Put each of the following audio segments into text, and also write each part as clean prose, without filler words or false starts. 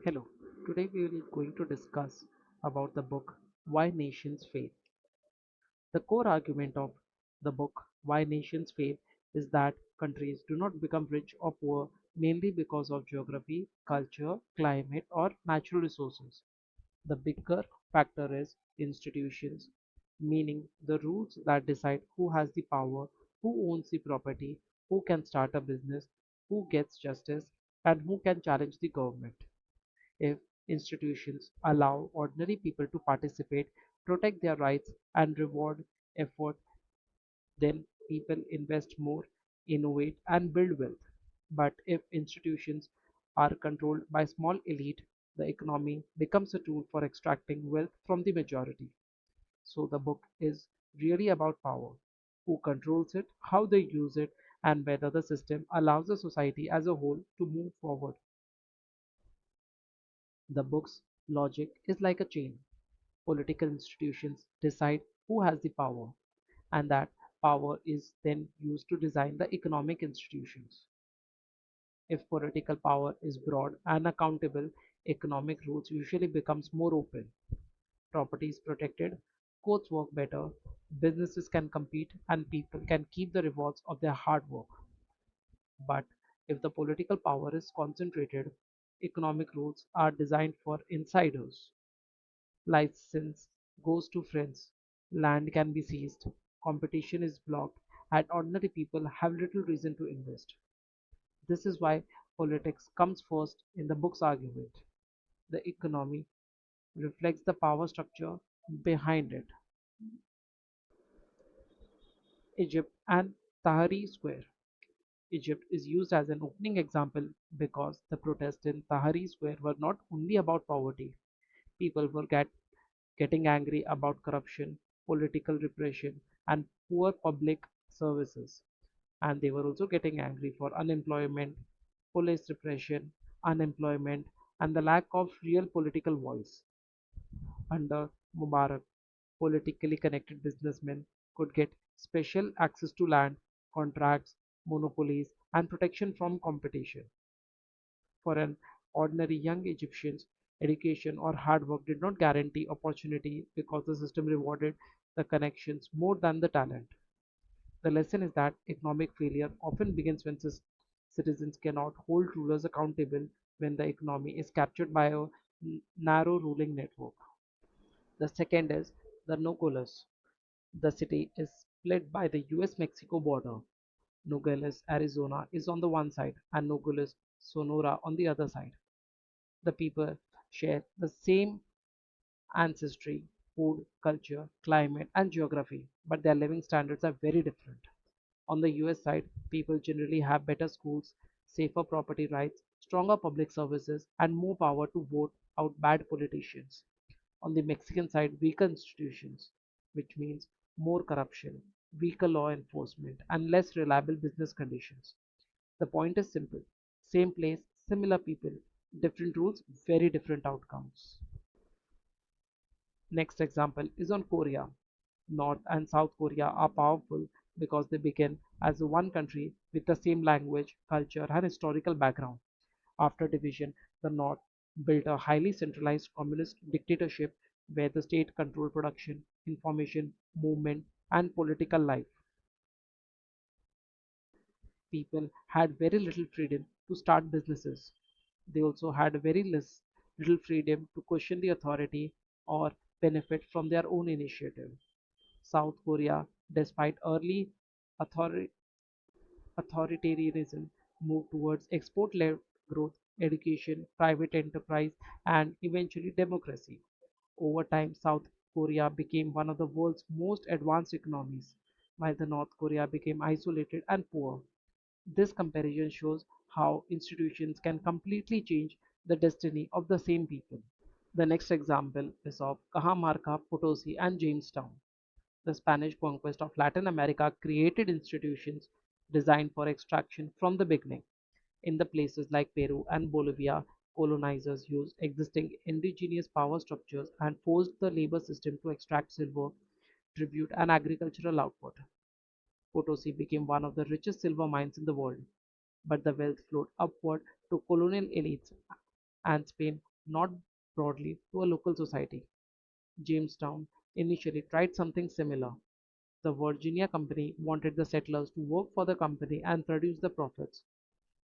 Hello, today we are going to discuss about the book Why Nations Fail. The core argument of the book Why Nations Fail is that countries do not become rich or poor mainly because of geography, culture, climate, or natural resources. The bigger factor is institutions, meaning the rules that decide who has the power, who owns the property, who can start a business, who gets justice, and who can challenge the government. If institutions allow ordinary people to participate, protect their rights, and reward effort, then people invest more, innovate, and build wealth. But if institutions are controlled by small elite, the economy becomes a tool for extracting wealth from the majority. So the book is really about power, who controls it, how they use it, and whether the system allows the society as a whole to move forward. The book's logic is like a chain. Political institutions decide who has the power, and that power is then used to design the economic institutions. If political power is broad and accountable, economic rules usually becomes more open. Property is protected, courts work better, businesses can compete, and people can keep the rewards of their hard work. But if the political power is concentrated, economic rules are designed for insiders. License goes to friends, land can be seized, competition is blocked, and ordinary people have little reason to invest. This is why politics comes first in the book's argument. The economy reflects the power structure behind it. Egypt and Tahrir Square. Egypt is used as an opening example because the protests in Tahrir Square were not only about poverty. People were getting angry about corruption, political repression, and poor public services. And they were also getting angry for unemployment, police repression, unemployment, and the lack of real political voice. Under Mubarak, politically connected businessmen could get special access to land, contracts, monopolies, and protection from competition. For an ordinary young Egyptians, education or hard work did not guarantee opportunity because the system rewarded the connections more than the talent. The lesson is that economic failure often begins when citizens cannot hold rulers accountable when the economy is captured by a narrow ruling network. The second is the Nogales. The city is split by the US-Mexico border. Nogales, Arizona is on the one side and Nogales, Sonora on the other side. The people share the same ancestry, food, culture, climate, and geography, but their living standards are very different. On the US side, people generally have better schools, safer property rights, stronger public services, and more power to vote out bad politicians. On the Mexican side, weaker institutions, which means more corruption, weaker law enforcement, and less reliable business conditions. The point is simple: same place, similar people, different rules, very different outcomes. Next example is on Korea. North and South Korea are powerful because they began as one country with the same language, culture, and historical background. After division, the North built a highly centralized communist dictatorship where the state controlled production, information, movement, and political life. People had very little freedom to start businesses. They also had very little freedom to question the authority or benefit from their own initiative. South Korea, despite early authori- authoritarianism, moved towards export-led growth, education, private enterprise, and eventually democracy. Over time, South Korea became one of the world's most advanced economies, while the North Korea became isolated and poor. This comparison shows how institutions can completely change the destiny of the same people. The next example is of Cajamarca, Potosi, and Jamestown. The Spanish conquest of Latin America created institutions designed for extraction from the beginning. In the places like Peru and Bolivia, colonizers used existing indigenous power structures and forced the labor system to extract silver, tribute, and agricultural output. Potosi became one of the richest silver mines in the world, but the wealth flowed upward to colonial elites, and Spain not broadly to a local society. Jamestown initially tried something similar. The Virginia Company wanted the settlers to work for the company and produce the profits,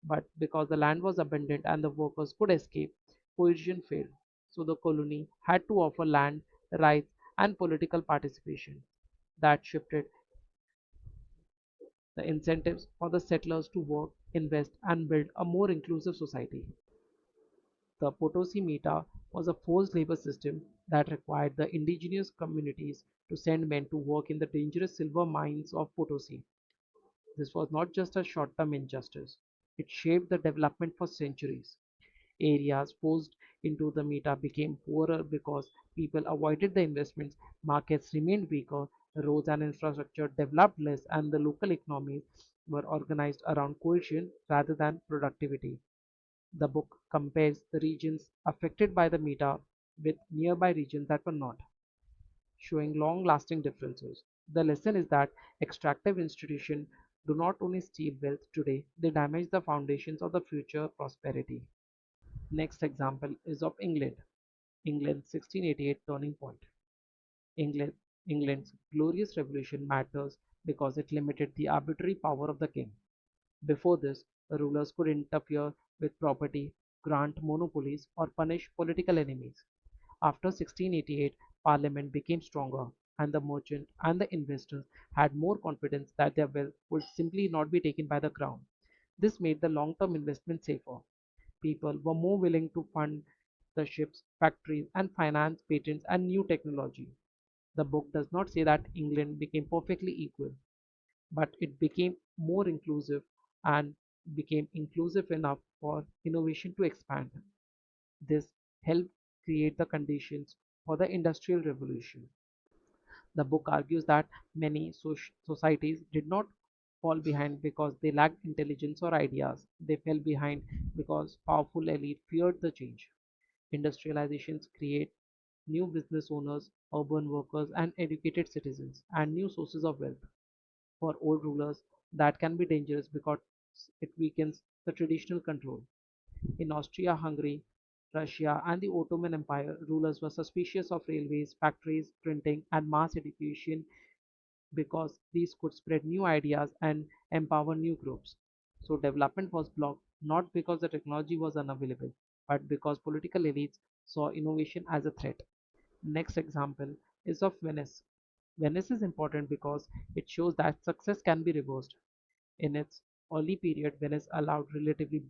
but because the land was abundant and the workers could escape, coercion failed. So the colony had to offer land, rights, and political participation. That shifted the incentives for the settlers to work, invest, and build a more inclusive society. The Potosi Mita was a forced labor system that required the indigenous communities to send men to work in the dangerous silver mines of Potosi. This was not just a short term injustice, it shaped the development for centuries. Areas forced into the Mita became poorer because people avoided the investments, markets remained weaker, roads and infrastructure developed less, and the local economies were organized around cohesion rather than productivity. The book compares the regions affected by the Mita with nearby regions that were not, showing long-lasting differences. The lesson is that extractive institutions do not only steal wealth today, they damage the foundations of the future prosperity. Next example is of England. England's 1688 turning point. England, England's glorious revolution matters because it limited the arbitrary power of the king. Before this, the rulers could interfere with property, grant monopolies, or punish political enemies. After 1688, Parliament became stronger, and the merchant and the investors had more confidence that their wealth would simply not be taken by the crown. This made the long term investment safer. People were more willing to fund the ships, factories, and finance patents and new technology. The book does not say that England became perfectly equal, but it became more inclusive and became inclusive enough for innovation to expand. This helped create the conditions for the Industrial Revolution. The book argues that many societies did not fall behind because they lacked intelligence or ideas. They fell behind because powerful elite feared the change. Industrializations create new business owners, urban workers, and educated citizens, and new sources of wealth. For old rulers, that can be dangerous because it weakens the traditional control. In Austria-Hungary, Russia, and the Ottoman Empire, rulers were suspicious of railways, factories, printing, and mass education because these could spread new ideas and empower new groups. So development was blocked not because the technology was unavailable, but because political elites saw innovation as a threat. Next example is of Venice. Venice is important because it shows that success can be reversed. In its early period, Venice allowed relatively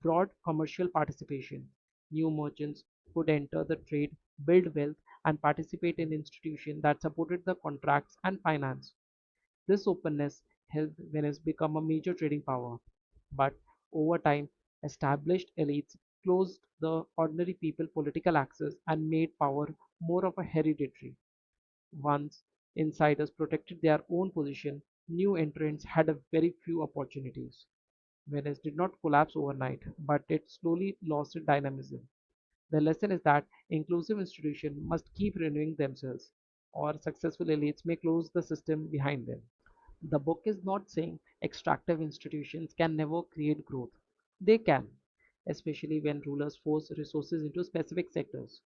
broad commercial participation. New merchants could enter the trade, build wealth, and participate in institutions that supported the contracts and finance. This openness helped Venice become a major trading power. But over time, established elites closed the ordinary people political access and made power more of a hereditary. Once insiders protected their own position, new entrants had a very few opportunities. Venice did not collapse overnight, but it slowly lost its dynamism. The lesson is that inclusive institutions must keep renewing themselves, or successful elites may close the system behind them. The book is not saying extractive institutions can never create growth. They can, especially when rulers force resources into specific sectors.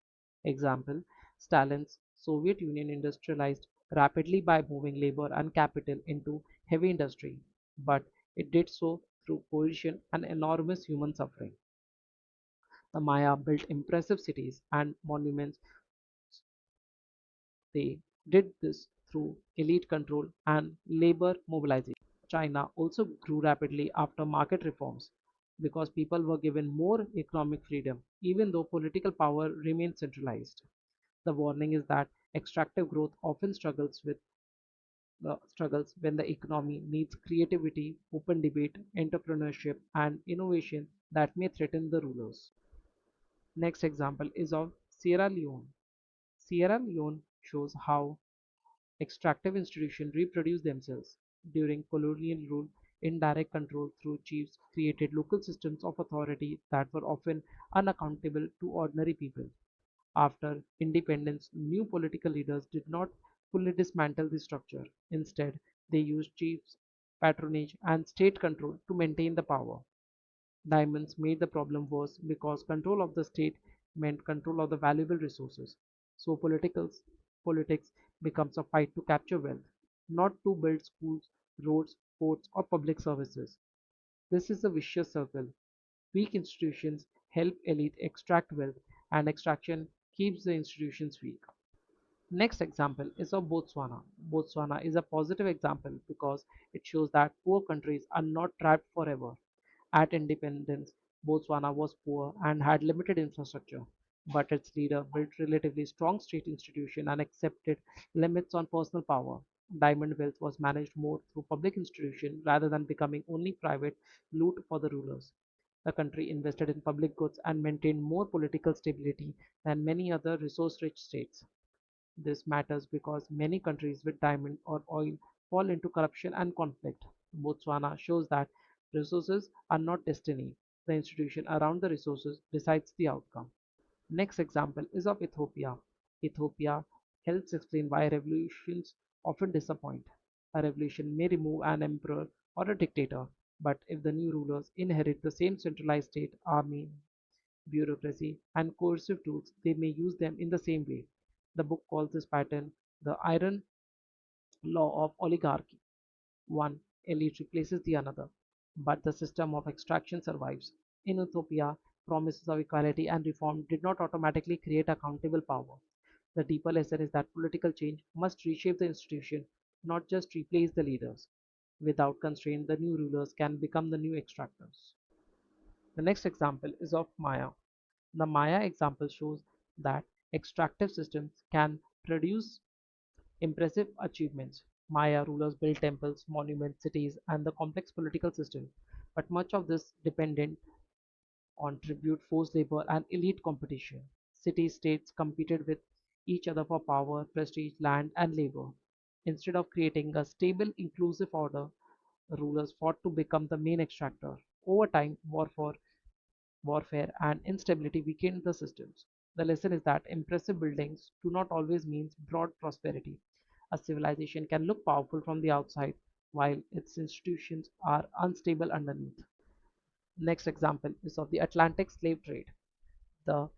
Example, Stalin's Soviet Union industrialized rapidly by moving labor and capital into heavy industry, but it did so through coercion and enormous human suffering. The Maya built impressive cities and monuments. They did this through elite control and labor mobilization. China also grew rapidly after market reforms because people were given more economic freedom, even though political power remained centralized. The warning is that extractive growth often struggles when the economy needs creativity, open debate, entrepreneurship, and innovation that may threaten the rulers. Next example is of Sierra Leone. Sierra Leone shows how extractive institutions reproduce themselves. During colonial rule, indirect control through chiefs created local systems of authority that were often unaccountable to ordinary people. After independence, new political leaders did not fully dismantle the structure. Instead, they used chiefs, patronage, and state control to maintain the power. Diamonds made the problem worse because control of the state meant control of the valuable resources. So politics becomes a fight to capture wealth, not to build schools, roads, ports, or public services. This is a vicious circle. Weak institutions help elite extract wealth, and extraction keeps the institutions weak. Next example is of Botswana. Botswana is a positive example because it shows that poor countries are not trapped forever. At independence, Botswana was poor and had limited infrastructure, but its leader built relatively strong state institutions and accepted limits on personal power. Diamond wealth was managed more through public institutions rather than becoming only private loot for the rulers. The country invested in public goods and maintained more political stability than many other resource-rich states. This matters because many countries with diamond or oil fall into corruption and conflict. Botswana shows that resources are not destiny. The institution around the resources decides the outcome. Next example is of Ethiopia. Ethiopia helps explain why revolutions often disappoint. A revolution may remove an emperor or a dictator, but if the new rulers inherit the same centralized state, army, bureaucracy, and coercive tools, they may use them in the same way. The book calls this pattern the iron law of oligarchy. One elite replaces the another, but the system of extraction survives. In Ethiopia, promises of equality and reform did not automatically create accountable power. The deeper lesson is that political change must reshape the institution, not just replace the leaders. Without constraint, the new rulers can become the new extractors. The next example is of Maya. The Maya example shows that extractive systems can produce impressive achievements. Maya rulers built temples, monuments, cities, and the complex political system, but much of this depended on tribute, forced labor, and elite competition. City-states competed with each other for power, prestige, land, and labor. Instead of creating a stable, inclusive order, rulers fought to become the main extractor. Over time, warfare, and instability weakened the systems. The lesson is that impressive buildings do not always mean broad prosperity. A civilization can look powerful from the outside while its institutions are unstable underneath. Next example is of the Atlantic slave trade. The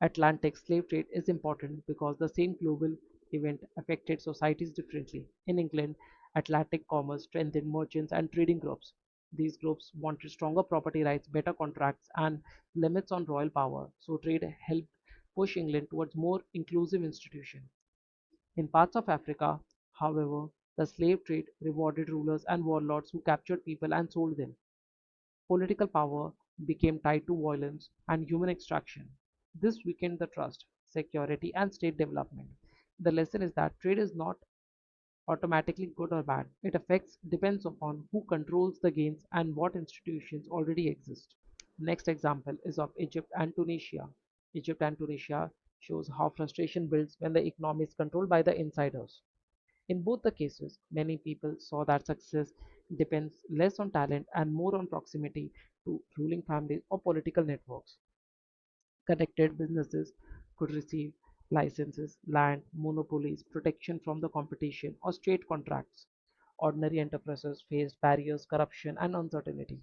Atlantic slave trade is important because the same global event affected societies differently. In England, Atlantic commerce strengthened merchants and trading groups. These groups wanted stronger property rights, better contracts, and limits on royal power, so trade helped push England towards more inclusive institutions. In parts of Africa, however, the slave trade rewarded rulers and warlords who captured people and sold them. Political power became tied to violence and human extraction. This weakened the trust, security, and state development. The lesson is that trade is not automatically good or bad. It affects depends upon who controls the gains and what institutions already exist. Next example is of Egypt and Tunisia. Egypt and Tunisia shows how frustration builds when the economy is controlled by the insiders. In both the cases, many people saw that success depends less on talent and more on proximity to ruling families or political networks. Connected businesses could receive licenses, land, monopolies, protection from the competition, or state contracts. Ordinary enterprises faced barriers, corruption, and uncertainty.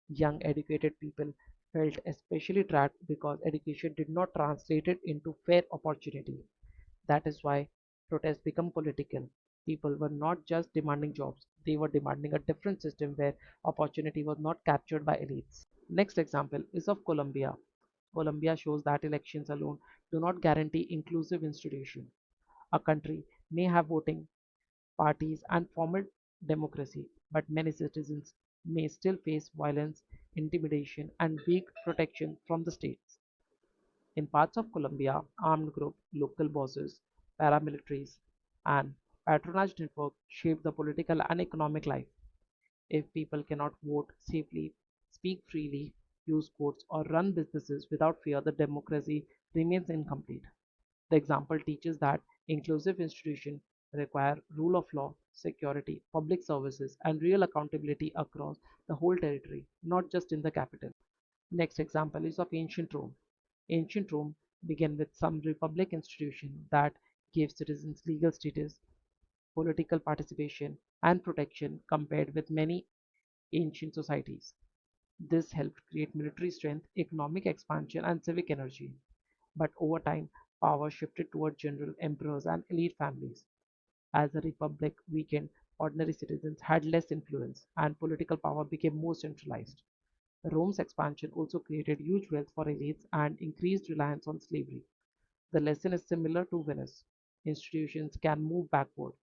Young educated people felt especially trapped because education did not translate it into fair opportunity. That is why protests become political. People were not just demanding jobs, they were demanding a different system where opportunity was not captured by elites. Next example is of Colombia. Colombia shows that elections alone do not guarantee inclusive institutions. A country may have voting parties and formal democracy, but many citizens may still face violence, intimidation, and weak protection from the states. In parts of Colombia, armed groups, local bosses, paramilitaries, and patronage networks shape the political and economic life. If people cannot vote safely, speak freely, use courts, or run businesses without fear, the democracy remains incomplete. The example teaches that inclusive institutions require rule of law, security, public services, and real accountability across the whole territory, not just in the capital. Next example is of ancient Rome. Ancient Rome began with some republic institution that gave citizens legal status, political participation, and protection compared with many ancient societies. This helped create military strength, economic expansion, and civic energy. But over time, power shifted toward general emperors and elite families. As the republic weakened, ordinary citizens had less influence, and political power became more centralized. Rome's expansion also created huge wealth for elites and increased reliance on slavery. The lesson is similar to Venice. Institutions can move backward.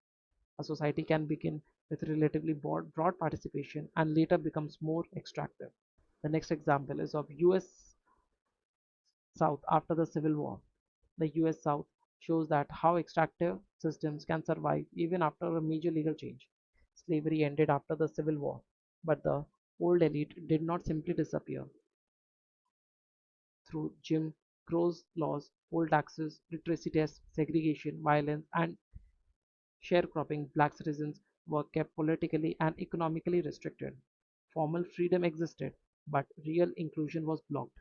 A society can begin with relatively broad participation and later becomes more extractive. The next example is of US South after the Civil War. The US South shows that how extractive systems can survive even after a major legal change. Slavery ended after the Civil War, but the old elite did not simply disappear. Through Jim Crow's laws, poll taxes, literacy tests, segregation, violence, and sharecropping, black citizens were kept politically and economically restricted. Formal freedom existed, but real inclusion was blocked.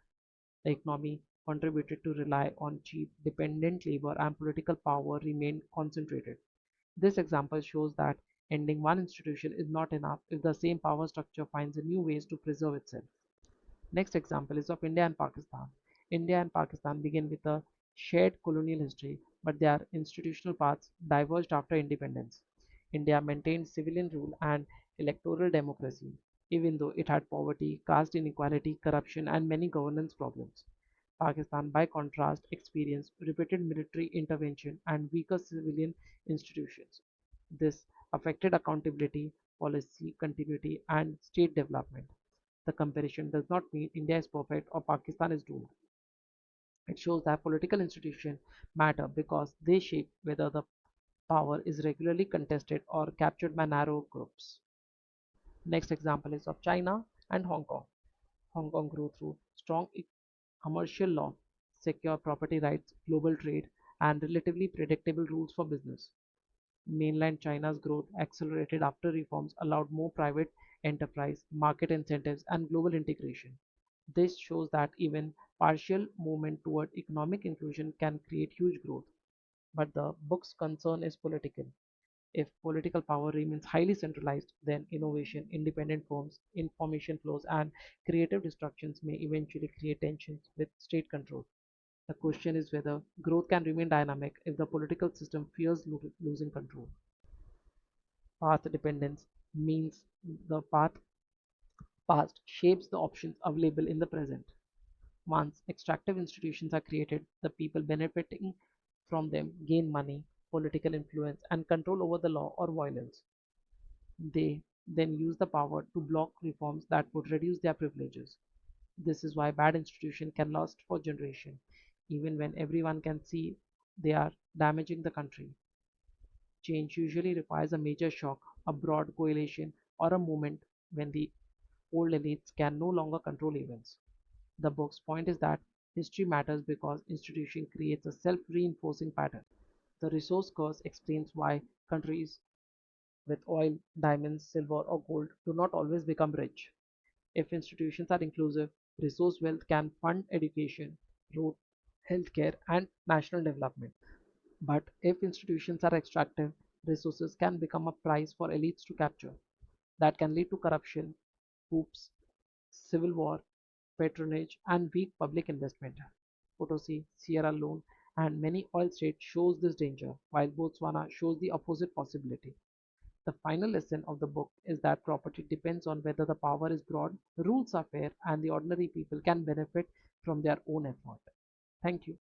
The economy contributed to rely on cheap, dependent labor and political power remained concentrated. This example shows that ending one institution is not enough if the same power structure finds new ways to preserve itself. Next example is of India and Pakistan. India and Pakistan begin with a shared colonial history, but their institutional paths diverged after independence. India maintained civilian rule and electoral democracy, even though it had poverty, caste inequality, corruption, and many governance problems. Pakistan, by contrast, experienced repeated military intervention and weaker civilian institutions. This affected accountability, policy continuity, and state development. The comparison does not mean India is perfect or Pakistan is doomed. It shows that political institutions matter because they shape whether the power is regularly contested or captured by narrow groups. Next example is of China and Hong Kong. Hong Kong grew through strong commercial law, secure property rights, global trade, and relatively predictable rules for business. Mainland China's growth accelerated after reforms allowed more private enterprise, market incentives, and global integration. This shows that even partial movement toward economic inclusion can create huge growth. But the book's concern is political. If political power remains highly centralized, then innovation, independent firms, information flows, and creative destructions may eventually create tensions with state control. The question is whether growth can remain dynamic if the political system fears losing control. Path dependence means the path past shapes the options available in the present. Once extractive institutions are created, the people benefiting from them gain money, political influence, and control over the law or violence. They then use the power to block reforms that would reduce their privileges. This is why bad institutions can last for generations, even when everyone can see they are damaging the country. Change usually requires a major shock, a broad coalition, or a moment when the old elites can no longer control events. The book's point is that history matters because institution creates a self-reinforcing pattern. The resource curse explains why countries with oil, diamonds, silver, or gold do not always become rich. If institutions are inclusive, resource wealth can fund education, road, healthcare, and national development. But if institutions are extractive, resources can become a prize for elites to capture. That can lead to corruption, coups, civil war, patronage, and weak public investment. Potosi, Sierra Leone, and many oil states shows this danger, while Botswana shows the opposite possibility. The final lesson of the book is that property depends on whether the power is broad, rules are fair, and the ordinary people can benefit from their own effort. Thank you.